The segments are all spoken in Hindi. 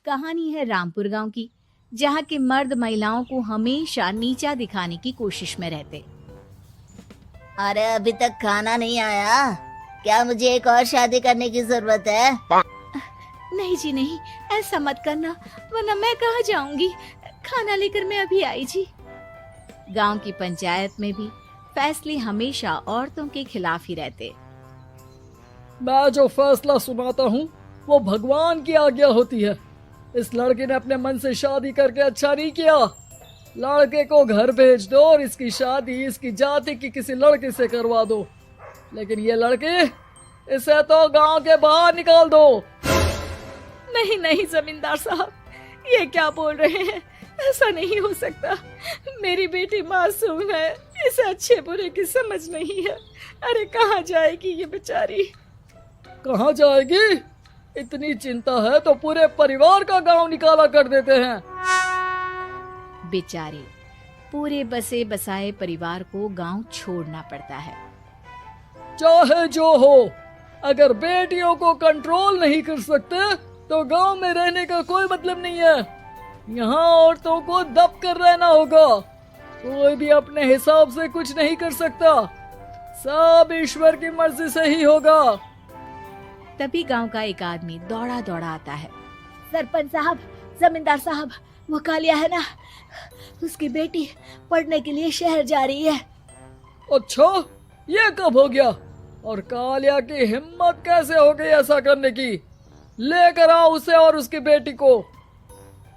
कहानी है रामपुर गांव की, जहां के मर्द महिलाओं को हमेशा नीचा दिखाने की कोशिश में रहते। अरे अभी तक खाना नहीं आया, क्या मुझे एक और शादी करने की जरूरत है? नहीं जी नहीं, ऐसा मत करना, वरना मैं कहाँ जाऊंगी। खाना लेकर मैं अभी आई जी। गांव की पंचायत में भी फैसले हमेशा औरतों के खिलाफ ही रहते। मैं जो फैसला सुनाता हूँ वो भगवान की आज्ञा होती है। इस लड़के ने अपने मन से शादी करके अच्छा नहीं किया। लड़के को घर भेज दो और इसकी शादी इसकी जाति की किसी लड़के से करवा दो, लेकिन ये लड़के, इसे तो गांव के बाहर निकाल दो। नहीं नहीं जमींदार साहब, ये क्या बोल रहे हैं? ऐसा नहीं हो सकता। मेरी बेटी मासूम है, इसे अच्छे बुरे की समझ नहीं है। अरे कहाँ जाएगी ये बेचारी? कहाँ जाएगी? इतनी चिंता है तो पूरे परिवार का गांव निकाला कर देते हैं। बेचारे पूरे बसे बसाए परिवार को गांव छोड़ना पड़ता है। चाहे जो हो, अगर बेटियों को कंट्रोल नहीं कर सकते तो गांव में रहने का कोई मतलब नहीं है। यहाँ औरतों को दब कर रहना होगा। कोई भी अपने हिसाब से कुछ नहीं कर सकता, सब ईश्वर की मर्जी से ही होगा। तभी गांव का एक आदमी दौड़ा दौड़ा आता है। सरपंच साहब, जमींदार साहब, वो कालिया है ना, उसकी बेटी पढ़ने के लिए शहर जा रही है। अच्छा, ये कब हो गया? और कालिया की हिम्मत कैसे हो गई ऐसा करने की? लेकर आओ उसे और उसकी बेटी को।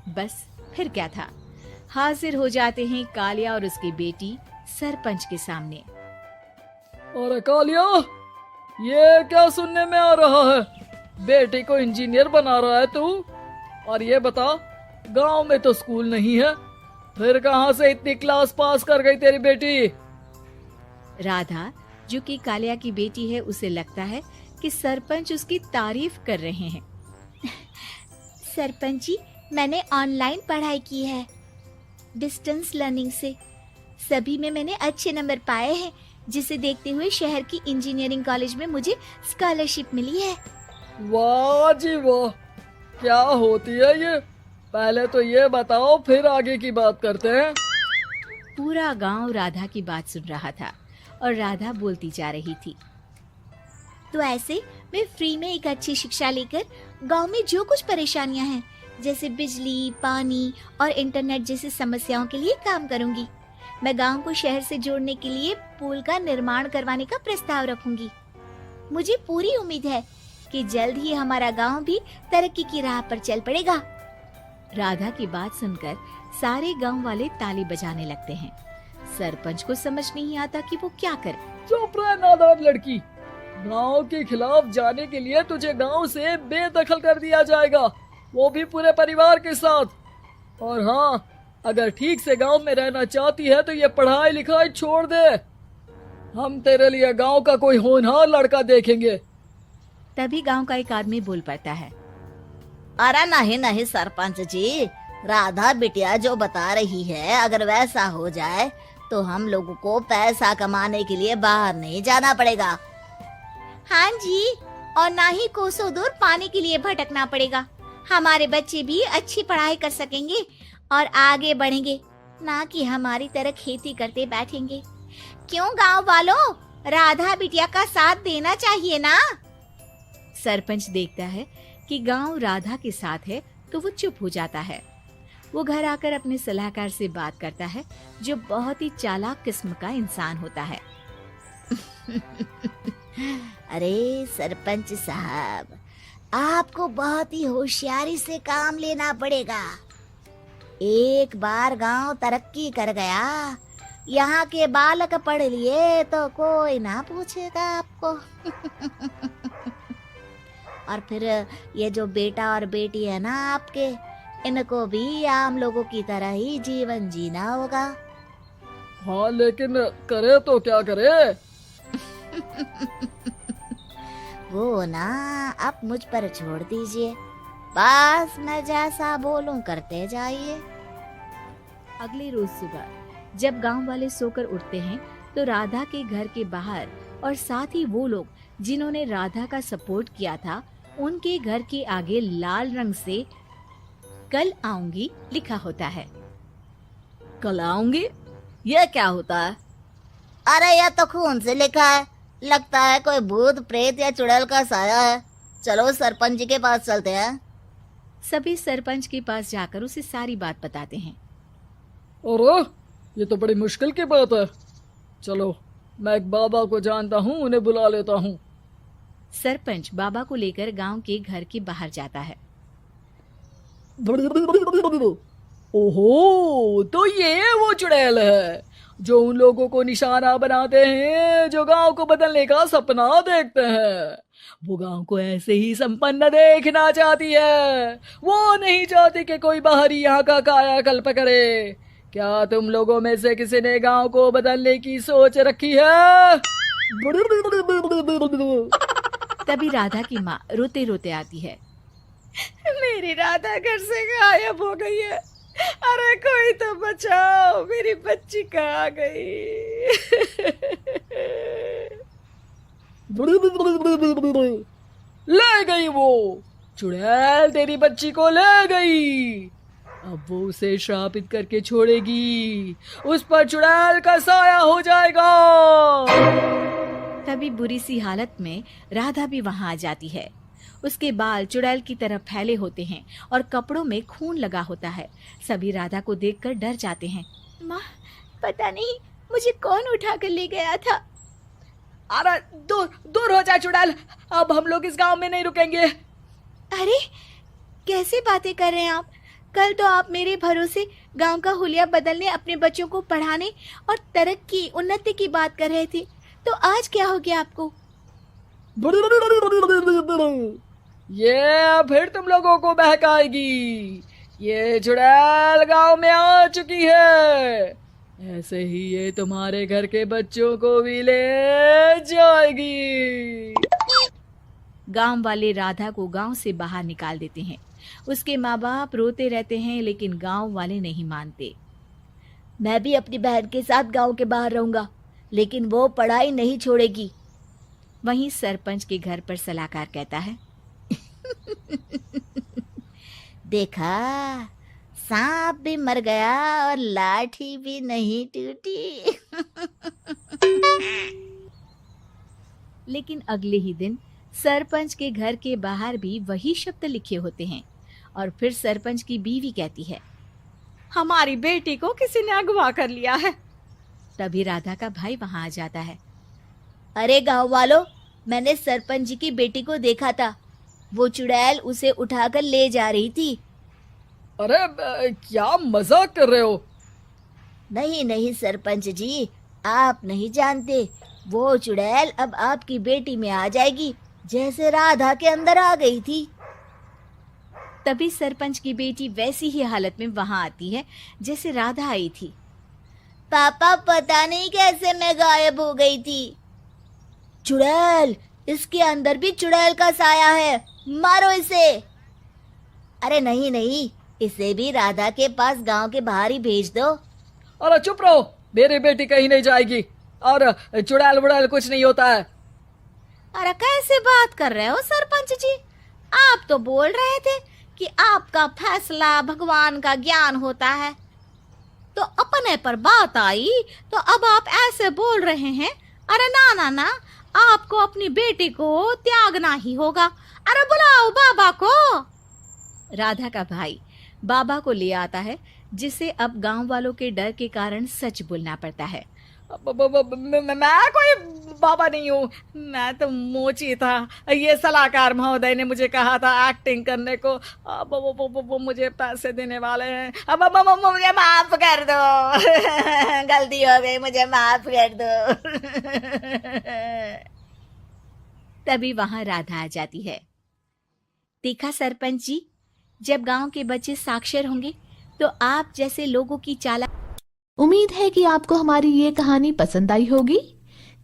बस फिर क्या था, हाजिर हो जाते हैं कालिया और उसकी बेटी सरपंच के सामने। और कालिया, ये क्या सुनने में आ रहा है? बेटी को इंजीनियर बना रहा है तू? और ये बता, गांव में तो स्कूल नहीं है, फिर कहां से इतनी क्लास पास कर गई तेरी बेटी? राधा, जो कि कालिया की बेटी है, उसे लगता है कि सरपंच उसकी तारीफ कर रहे हैं। सरपंच जी, मैंने ऑनलाइन पढ़ाई की है, डिस्टेंस लर्निंग से। सभी में मैंने अच्छे नंबर पाए हैं, जिसे देखते हुए शहर की इंजीनियरिंग कॉलेज में मुझे स्कॉलरशिप मिली है। वाह जी वाह, क्या होती है ये? पहले तो ये बताओ, फिर आगे की बात करते हैं। पूरा गांव राधा की बात सुन रहा था और राधा बोलती जा रही थी। तो ऐसे मैं फ्री में एक अच्छी शिक्षा लेकर गांव में जो कुछ परेशानियां हैं, जैसे बिजली, पानी और इंटरनेट जैसी समस्याओं के लिए काम करूंगी। मैं गांव को शहर से जोड़ने के लिए पुल का निर्माण करवाने का प्रस्ताव रखूंगी। मुझे पूरी उम्मीद है कि जल्द ही हमारा गांव भी तरक्की की राह पर चल पड़ेगा। राधा की बात सुनकर सारे गांव वाले ताली बजाने लगते हैं। सरपंच को समझ नहीं आता कि वो क्या करे। चुप रह नादान लड़की, गांव के खिलाफ जाने के लिए तुझे गांव से बेदखल कर दिया जाएगा, वो भी पूरे परिवार के साथ। और हाँ, अगर ठीक से गांव में रहना चाहती है तो ये पढ़ाई लिखाई छोड़ दे। हम तेरे लिए गांव का कोई होनहार लड़का देखेंगे। तभी गांव का एक आदमी बोल पड़ता है। अरे नहीं नहीं सरपंच जी, राधा बिटिया जो बता रही है, अगर वैसा हो जाए तो हम लोगों को पैसा कमाने के लिए बाहर नहीं जाना पड़ेगा। हाँ जी, और ना ही कोसों दूर पानी के लिए भटकना पड़ेगा। हमारे बच्चे भी अच्छी पढ़ाई कर सकेंगे और आगे बढ़ेंगे, ना कि हमारी तरह खेती करते बैठेंगे। क्यों गांव वालों, राधा बिटिया का साथ देना चाहिए ना। सरपंच देखता है कि गांव राधा के साथ है तो वो चुप हो जाता है। वो घर आकर अपने सलाहकार से बात करता है, जो बहुत ही चालाक किस्म का इंसान होता है। अरे सरपंच साहब, आपको बहुत ही होशियारी से काम लेना पड़ेगा। एक बार गांव तरक्की कर गया, यहाँ के बालक पढ़ लिए तो कोई ना पूछेगा आपको। और फिर ये जो बेटा और बेटी है ना आपके, इनको भी आम लोगों की तरह ही जीवन जीना होगा। हाँ, लेकिन करे तो क्या करे? वो ना आप मुझ पर छोड़ दीजिए, बस मैं जैसा बोलूं करते जाइए। अगले रोज सुबह जब गांव वाले सोकर उठते हैं तो राधा के घर के बाहर और साथ ही वो लोग जिन्होंने राधा का सपोर्ट किया था, उनके घर के आगे लाल रंग से कल आऊंगी लिखा होता है। कल आऊंगी, यह क्या होता है? अरे यह तो खून से लिखा है, लगता है कोई भूत प्रेत या चुड़ैल का साया है। चलो सरपंच जी के पास चलते हैं। सभी सरपंच के पास जाकर उसे सारी बात बताते हैं। अरे ये तो बड़ी मुश्किल की बात है। चलो मैं एक बाबा को जानता हूँ, उन्हें बुला लेता हूँ। सरपंच बाबा को लेकर गांव के घर के बाहर जाता है। ओहो, तो ये वो चुड़ैल है जो उन लोगों को निशाना बनाते हैं जो गांव को बदलने का सपना देखते हैं। वो गांव को ऐसे ही संपन्न देखना चाहती है। वो नहीं चाहती कि कोई बाहरी यहाँ का कायाकल्प करे। क्या तुम लोगों में से किसी ने गांव को बदलने की सोच रखी है? तभी राधा की माँ रोते रोते आती है। मेरी राधा घर से गायब हो गई है। अरे कोई तो बचाओ, मेरी बच्ची कहाँ गई? ले गई वो चुड़ैल, तेरी बच्ची को ले गई। अब वो उसे श्रापित करके छोड़ेगी, उस पर चुड़ैल का साया हो जाएगा। तभी बुरी सी हालत में राधा भी वहां आ जाती है। उसके बाल चुड़ैल की तरह फैले होते हैं और कपड़ों में खून लगा होता है। सभी राधा को देखकर डर जाते हैं। माँ, पता नहीं मुझे कौन उठा कर ले गया था। अरे दूर दूर हो जा चुड़ैल, अब हम लोग इस गांव में नहीं रुकेंगे। अरे कैसे बातें कर रहे हैं आप? कल तो आप मेरे भरोसे गांव का हुलिया बदलने, अपने बच्चों को पढ़ाने और तरक्की उन्नति की बात कर रहे थे, तो आज क्या हो गया आपको? ये फिर तुम लोगों को बहकाएगी। ये चुड़ैल गांव में आ चुकी है, ऐसे ही ये तुम्हारे घर के बच्चों को भी ले जाएगी। गांव वाले राधा को गांव से बाहर निकाल देते हैं। उसके माँ बाप रोते रहते हैं, लेकिन गांव वाले नहीं मानते। मैं भी अपनी बहन के साथ गांव के बाहर रहूंगा, लेकिन वो पढ़ाई नहीं छोड़ेगी। वहीं सरपंच के घर पर सलाहकार कहता है। देखा, सांप भी मर गया और लाठी भी नहीं टूटी। लेकिन अगले ही दिन सरपंच के घर के बाहर भी वही शब्द लिखे होते हैं और फिर सरपंच की बीवी कहती है, हमारी बेटी को किसी ने अगवा कर लिया है। तभी राधा का भाई वहां आ जाता है। अरे गांव वालों, मैंने सरपंच जी की बेटी को देखा था। वो चुड़ैल उसे उठाकर ले जा रही थी। अरे क्या मजाक कर रहे हो? नहीं नहीं सरपंच जी, आप नहीं जानते। वो चुड़ैल अब आपकी बेटी में आ जाएगी, जैसे राधा के अंदर आ गई थी। तभी सरपंच की बेटी वैसी ही हालत में वहां आती है जैसे राधा आई थी। पापा, पता नहीं कैसे मैं गायब हो गई थी। चुड़ैल, इसके अंदर भी चुड़ैल का साया है, मारो इसे। अरे नहीं नहीं, इसे भी राधा के पास गांव के बाहर ही भेज दो। अरे चुप रहो, मेरी बेटी कहीं नहीं जाएगी और चुड़ैल वुड़ैल कुछ नहीं होता है। अरे कैसे बात कर रहे हो सरपंच जी? आप तो बोल रहे थे कि आपका फैसला भगवान का ज्ञान होता है, तो अपने पर बात आई तो अब आप ऐसे बोल रहे हैं। अरे ना ना ना, आपको अपनी बेटी को त्यागना ही होगा। अरे बुलाओ बाबा को। राधा का भाई बाबा को ले आता है, जिसे अब गांव वालों के डर के कारण सच बोलना पड़ता है। मैं कोई बाबा नहीं हूँ, मैं तो मोची था। ये सलाहकार महोदय ने मुझे कहा था एक्टिंग करने को। अब वो मुझे पैसे देने वाले हैं। अब मुझे माफ कर दो। गलती हो गई, मुझे माफ कर दो। तभी वहां राधा आ जाती है। देखा सरपंच जी, जब गांव के बच्चे साक्षर होंगे तो आप जैसे लोगों की चालाकी। उम्मीद है कि आपको हमारी ये कहानी पसंद आई होगी।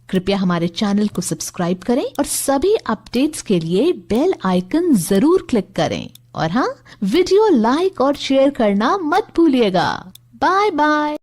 कृपया हमारे चैनल को सब्सक्राइब करें और सभी अपडेट्स के लिए बेल आइकन जरूर क्लिक करें। और हाँ, वीडियो लाइक और शेयर करना मत भूलिएगा। Bye bye.